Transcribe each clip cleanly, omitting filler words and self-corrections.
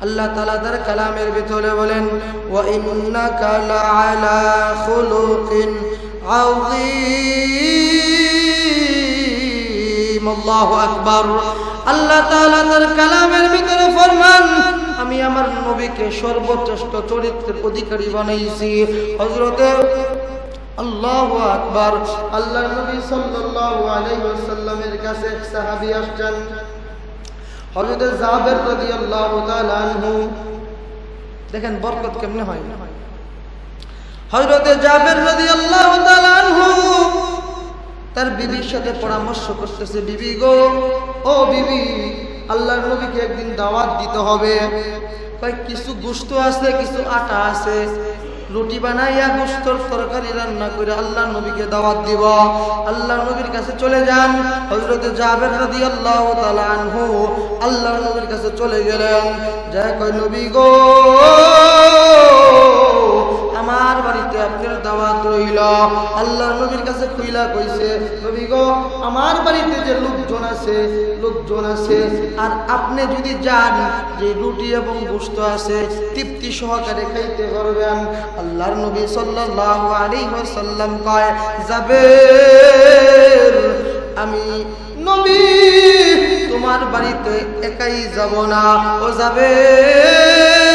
আল্লাহ তাআলা তার কালামের ভিতরে বলেন ওয়া ইন্নাকা লাআলা খুলুকিন আযীম। আল্লাহু আকবার। আল্লাহ তাআলা তার কালামের ভিতরে ফরমান আমি আমার নবীকে সর্বশ্রেষ্ঠ চরিত্রের অধিকারী বানাইছি। হযরতে আল্লাহু আকবার। আল্লাহর নবী সাল্লাল্লাহু আলাইহি ওয়াসাল্লামের কাছে এক সাহাবী আসছেন, হযরত জাবের রাদিয়াল্লাহু তাআলা আনহু। দেখেন বরকত কেমনে হয়। হযরত জাবের রাদিয়াল্লাহু তাআলা আনহু তার বিবির সাথে পরামর্শ করতেছে, বিবি গো, ও বিবি, আল্লাহর নবীকে একদিন দাওয়াত দিতে হবে। কয় কিছু গোশত আছে, কিছু আটা আছে, রুটি বানাইয়া গোশতর তরকারি রান্না করে আল্লাহর নবীকে দাওয়াত দিব। আল্লাহর নবীর কাছে চলে যান। হযরত জাবের রাদিয়াল্লাহু তাআলা আনহু আল্লাহর নবীর কাছে চলে গেলেন। যা কয় নবী গো, আমার বাড়িতে আপনার দাওয়াত রইল। আল্লাহর নবীর কাছে খুইলা কইছে, নবী গো, আমার বাড়িতে যে লোকজন আছে আর আপনি যদি যান যে রুটি এবং গোশত আছে তৃপ্তি সহকারে খাইতে পারবেন। আল্লাহর নবী সাল্লাল্লাহু আলাইহি ওয়াসাল্লাম কয়, জাবের, আমি নবী তোমার বাড়িতে একাই যাব না। ও জাবের,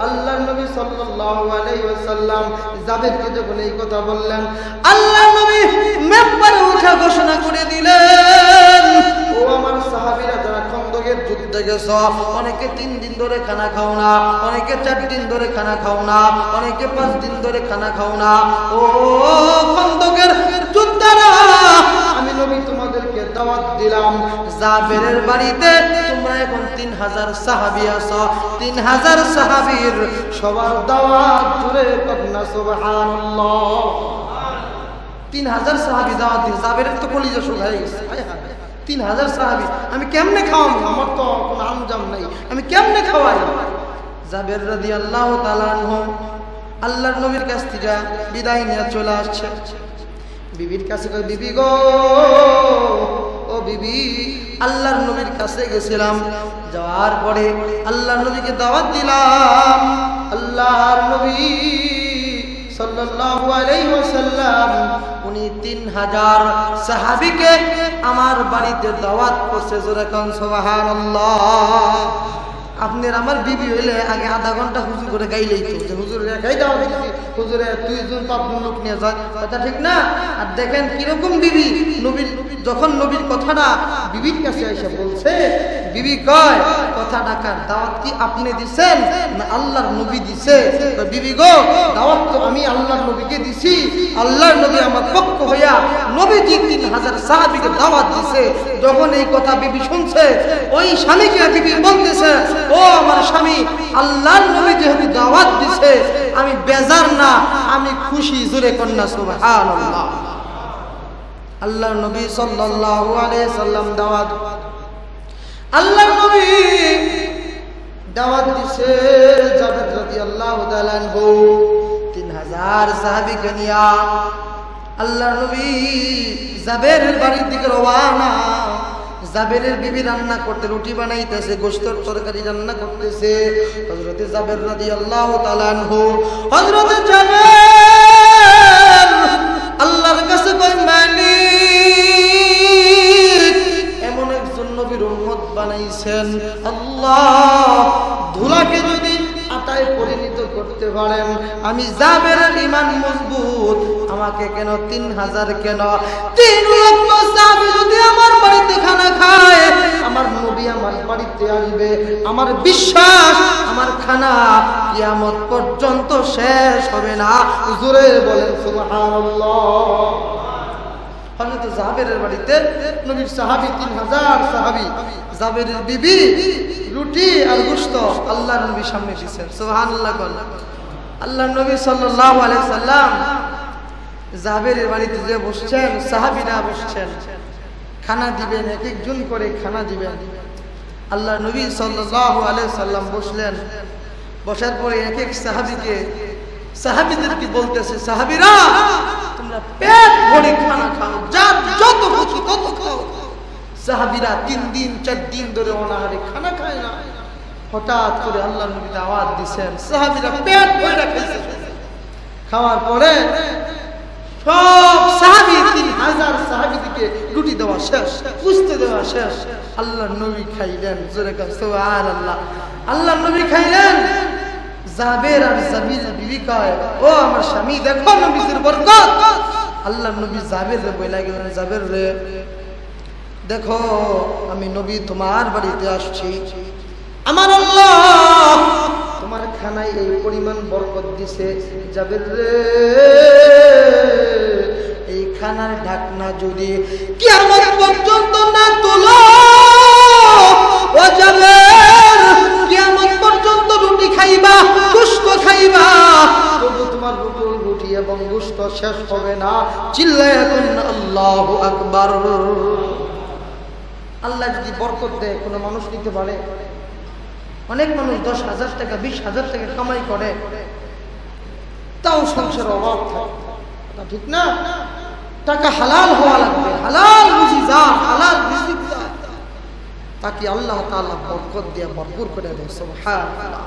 আল্লাহর নবী সাল্লাল্লাহু আলাইহি ওয়াসাল্লাম জাবেরকে যখন এই কথা বললেন, আল্লাহর নবী মেম্বারে উঠে ঘোষণা করে দিলেন, ও আমার সাহাবীরা যারা খন্দকের যুদ্ধে গেছো, অনেকে 3 দিন ধরে খানা খাও না, অনেকে 4 দিন ধরে খানা খাও না, অনেকে 5 দিন ধরে খানা খাও না। ও খন্দকের যোদ্ধারা, আমি নবী তোমাদেরকে দাওয়াত দিলাম, জাবেরের বাড়িতে তোমরা এখন 3000 সাহাবী আছো, 3000 সাহাবীর সবার দাওয়াত জুড়ে কন্যা সুবহানাল্লাহ। 3000 সাহাবী দাওয়াত দিয়ে জাবেরের তো কলিজা শুকায় গেছে। 3000 সাহাবী আমি কেমনে খাওয়াবো? আমার তো কোনো আঞ্জাম নাই, আমি কেমনে খাওয়াই? জাবের রাদিয়াল্লাহু তাআলা আনহু আল্লাহর নবীর কাছ থেকে বিদায় নিয়ে চলে আসছে। বিবির কাছে কই, বিবি গো, ও বিবি, আল্লাহর নবীর কাছে গেছিলাম, যাওয়ার পরে আল্লাহর নবীকে দাওয়াত দিলাম। আল্লাহর নবী সাল্লাল্লাহু আলাইহি ওয়াসাল্লাম উনি 3000 সাহাবীকে আমার বাড়িতে দাওয়াত করছে। জোরে কোন সুবহানাল্লাহ। আপনার আমার বিবি হইলে আগে আধা ঘন্টা হুজুর করে গাইলেই তো, যে হুজুর গাই দাও দেখছি, হুজুরে 2 জন তো আপনার লোক নিয়ে যায়, কথা ঠিক না? আর দেখেন কিরকম বিবি, নবীর যখন নবীর কথাটা বিবির কাছে এসে বলছে, বিবি কয়, কথা ডাকার দাওয়াত কি আপনি দিছেন না আল্লাহর নবী দিছে? বিবি গো, দাওয়াত তো আমি আল্লাহর নবীকে দিছি, আল্লাহর নবী আমার পক্ষ হইয়া নবীজি 3000 সাহাবীকে দাওয়াত দিছে। যখন এই কথা বিবি শুনছে, ওই স্বামীকে বিবি বলতেছে, ও আমার স্বামী, আল্লাহর নবী যেহেতু দাওয়াত দিছে আমি বেজার না, আমি খুশি। জোরে কন্যা সুবহানাল্লাহ। আল্লাহর নবী সাল্লাল্লাহু আলাইহি সাল্লাম দাওয়াত, আল্লাহর নবী দাওয়াত দিছে জাবের রাদিয়াল্লাহু তাআলা আনহু 3000 সাহাবীকে নিয়া। আল্লাহর নবী জাবেরের বাড়ির দিকে রওনা। জাবেরের বিবি রান্না করতে, রুটি বানাইতেছে, গোশতের তরকারি রান্না করতেছে। হযরতে জাবের রাদিয়াল্লাহু তাআলা আনহু, হযরতে জাবের আল্লাহর কাছে কই, মালিক এমন একজন নবীর উম্মত বানাইছেন, আল্লাহ ধুলাকে যদি আটায় পরিণত করতে পারেন, আমি জাবেরের ঈমান মজবুত, আমাকে কেন 3000 কেন 3 লক্ষ সাহাবী যদি আমার বাড়িতে খানা খায়, আমার নবী আমার বাড়িতে আসবে, আমার বিশ্বাস আমার খানা কিয়ামত পর্যন্ত শেষ হবে না। জোরে বলেন সুবহানাল্লাহ। হযরত জাবেরের বাড়িতে নবীর সাহাবী 3000 সাহাবী, জাবেরের বিবি রুটি আর গোশত আল্লাহর নবীর সামনে দিয়েছেন। সুবহানাল্লাহ। আল্লাহর নবী সাল্লাল্লাহু আলাইহি সাল্লাম জাবেরের বাড়িতে যে বসছেন, সাহাবীরা বসছেন, খানা দিবেন, এক একজন করে খানা দিবেন। আল্লাহর নবী সাল্লাল্লাহু আলাইহি সাল্লাম বসলেন। বসার পরে এক এক সাহাবীদেরকে বলতেছে, সাহাবীরা তোমরা পেট ভরে খানা খাও, যার যত খুশি তত খাও। সাহাবীরা 3 দিন 4 দিন ধরে অনাহারে খানা খায় না। হঠাৎ করে আল্লাহ নবী দাওয়াত দিয়েছেন, সাহাবীরা পেট ভরে খেয়েছে। খাওয়ার পরে সব সাহাবী 3000 সাহাবীকে রুটি দেওয়া শেষ, পুষতে দেওয়া শেষ। আল্লাহ নবী খাইলেন, জোরে কান সুবহানাল্লাহ। আল্লাহ নবী খাইলেন। জাবের আর জাবির বিবি কয়, ও আমার স্বামী দেখো নবীর বরকত। আল্লাহ নবী জাবের বইলা গেলেন, জাবের রে দেখো আমি নবী তোমার বাড়িতে আসছি, আমার আল্লাহ তোমার খানায় এই পরিমাণ বরকত দিছে। জাবের রে এই খানার ঢাকনা যদি কিয়ামত পর্যন্ত না তোলো, ও জাবের কিয়ামত পর্যন্ত রুটি খাইবা, গোশত খাইবা, তবু তোমার রুটি এবং গোশত শেষ হবে না। চিল্লায়া বলুন আল্লাহু আকবার। আল্লাহ যদি বরকত দেয় কোনো মানুষ নিতে পারে? অনেক মানুষ 10,000 টাকা 20,000 টাকা কামাই করে, তাও সংসারে অভাব থাকে, ঠিক না? টাকা হালাল হওয়া লাগবে, হালাল রুজি যা, হালাল রিজিক যা, তাকে আল্লাহ তাআলা বরকত দিয়ে ভরপুর করে দেয়। সুবহানাল্লাহ।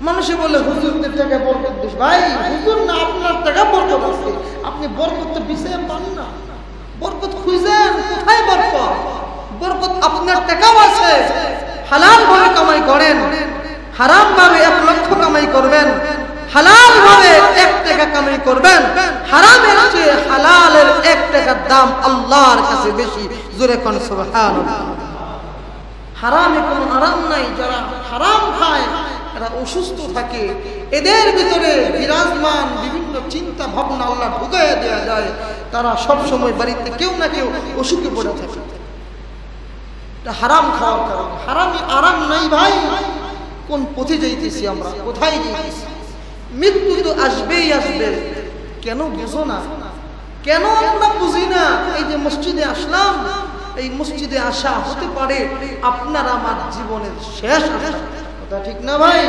মানুষে বলে হুজুরদের টাকা বরকত দিস। ভাই হুজুর না, আপনার টাকা বরকত আছে, আপনি বরকত তো বিষয়ে পান না। বরকত খুঁজেন, কোথায় বরকত? বরকত আপনার টাকাও আছে, হালাল ভাবে কামাই করেন। হারাম ভাবে 1 লক্ষ কামাই করবেন, হালাল ভাবে 1 টাকা কামাই করবেন। হারামের চেয়ে হালালের 1 টাকার দাম আল্লাহর কাছে বেশি। জোরে কোন সুবহানাল্লাহ। হারামে কোনো আরাম নাই। যারা হারাম খায় এরা অসুস্থ থাকে, এদের ভিতরে বিরাজমান বিভিন্ন চিন্তা ভাবনা আল্লাহ ঢুকাইয়া দেওয়া যায়। তারা সব সময় বাড়িতে কেউ না কেউ অসুখে পড়ে থাকে, হারাম খাওয়ার কারণে। হারামে আরাম নাই ভাই। কোন পথে যাইতেছি আমরা, কোথায় যাইতেছি? মৃত্যু তো আসবেই আসবে। কেন বুঝো না? কেন আমরা বুঝি না? এই যে মসজিদে আসলাম, এই মসজিদে আসা হতে পারে আপনার আমার জীবনের শেষ আসা, কথা ঠিক না ভাই?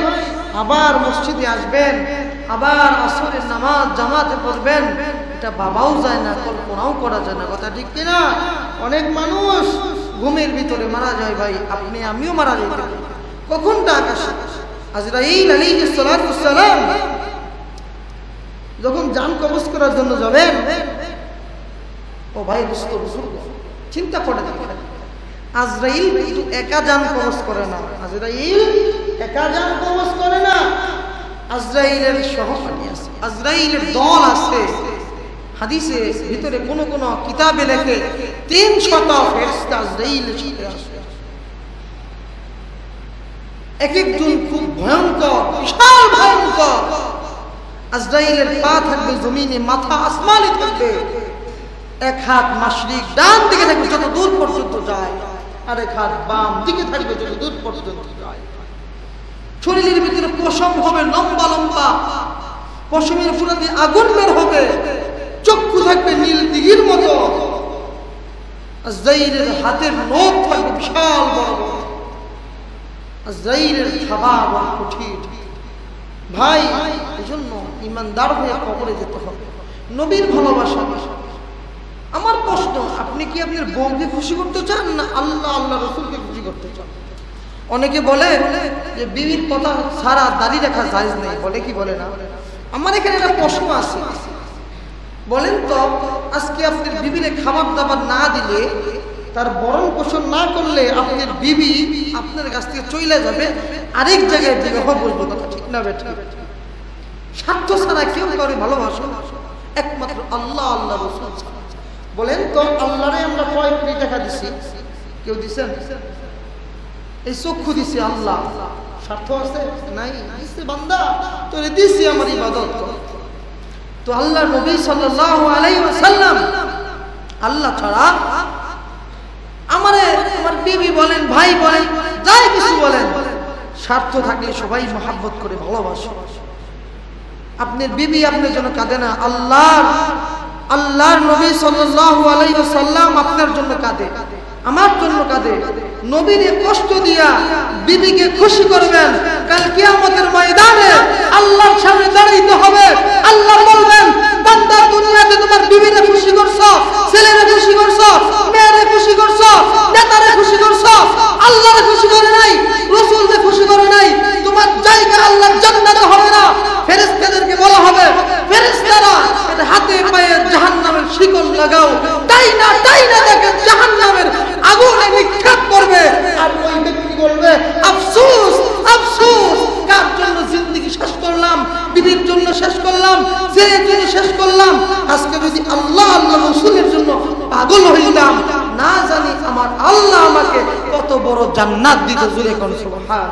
আবার মসজিদে আসবেন, আবার আসরের নামাজ জামাতে পড়বেন, এটা বাবাও যায় না, কল্পনাও করা যায় না, কথা ঠিক কিনা? অনেক মানুষ ঘুমের ভিতরে মারা যায় ভাই, আপনি আমিও মারা যাই। কখনটা আকাশে আজরাইল আলাইহিস সালাতু ওয়াস সালাম যখন জান কবজ করার জন্য যাবেন, ও ভাই দোস্ত বুজুর্গ চিন্তা করে দেখেন, আজরাইল কিন্তু একা জান কবজ করে না। আজরাইল একা জান কবজ করে না, আজরাইলের সহপাঠী আছে, আজরাইলের দল আছে। হাদিসে ভিতরে কোন কোন কিতাবে লেখে 300 ফেরেশতা আজরাইলের সাথে আছে। এক একজন খুব ভয়ঙ্কর, বিশাল ভয়ঙ্কর। আজরাইলের পা থাকবে জমিনে, মাথা আসমানে থাকবে, 1 হাত মাশরিক ডান দিকে থাকবে যত দূর পর্যন্ত যায়, আর 1 হাত বাম দিকে থাকবে যত দূর পর্যন্ত যায়। শরীরের ভিতরে পশম হবে লম্বা লম্বা, পশমের উপর দিয়ে আগুন বের হবে, চক্ষু থাকবে নীল দিঘির মতো। আজরাইলের হাতের নখ থাকবে বিশাল বড় বড়। আজরাইলের থাবা বড় কঠিন ভাই। এজন্য ইমানদার হয়ে কবরে যেতে হবে, নবীর ভালোবাসা। আমার প্রশ্ন, আপনি কি আপনার বউকে খুশি করতে চান না আল্লাহ আল্লাহ রাসূলকে খুশি করতে চান? অনেকে বলে যে বিবির কথা ছাড়া দাড়ি রাখা জায়েজ নেই, বলে কি বলে না? আমার এখানে একটা প্রশ্ন আছে, বলেন তো আজকে আপনার বিবিরে খাবার দাবার না দিলে, তার বরণ পোষণ না করলে আপনার বিবি আপনার কাছ থেকে চলে যাবে, আরেক জায়গায় বিবাহ বলবো, কথা ঠিক না বেঠিক? স্বার্থ ছাড়া কেউ করে ভালোবাসে একমাত্র আল্লাহ আল্লাহ রাসূল ছাড়া। বলেন তো আল্লাহরে আমরা কয় কোটি টাকা দিছি? কেউ দিছেন? এই চক্ষু দিছে আল্লাহ, স্বার্থ আছে নাই? দিছে বান্দা, তোরে দিছি আমার ইবাদত কর। তো আল্লাহ নবী সাল্লাল্লাহু আলাইহি ওয়াসাল্লাম আল্লাহ ছাড়া আমারে আমার বিবি বলেন, ভাই বলেন, যাই কিছু বলেন, স্বার্থ থাকলে সবাই মহব্বত করে ভালোবাসে। আপনার বিবি আপনার জন্য কাঁদে না, আল্লাহর নবী সাল্লাল্লাহু আলাইহি ওয়াসাল্লাম আপনার জন্য কাঁদে, আমার জন্য কাঁদে। নবীরে কষ্ট দিয়া বিবিকে খুশি করবেন, কাল কিয়ামতের ময়দানে আল্লাহর সামনে দাঁড়াইতে হবে। আল্লাহ বলবেন, বান্দা দুনিয়াতে তোমার বিবিরে খুশি করছো, ছেলেরে খুশি করছো, মেয়েরে খুশি করছো, নেতারে খুশি করছো, আল্লাহরে খুশি করে নাই। লাগাও, তাই না দেখে জাহান্নামের আগুনে নিক্ষেপ করবে। আর ওই ব্যক্তি বলবে আফসোস আফসোস, কার জন্য জিন্দেগি শেষ করলাম, বিবির জন্য শেষ করলাম, ছেলের জন্য শেষ করলাম। আজকে যদি আল্লাহ আল্লাহ রাসূলের জন্য পাগল হইতাম, না জানি আমার আল্লাহ আমাকে কত বড় জান্নাত দিতে। জোরে কোন সুবহান।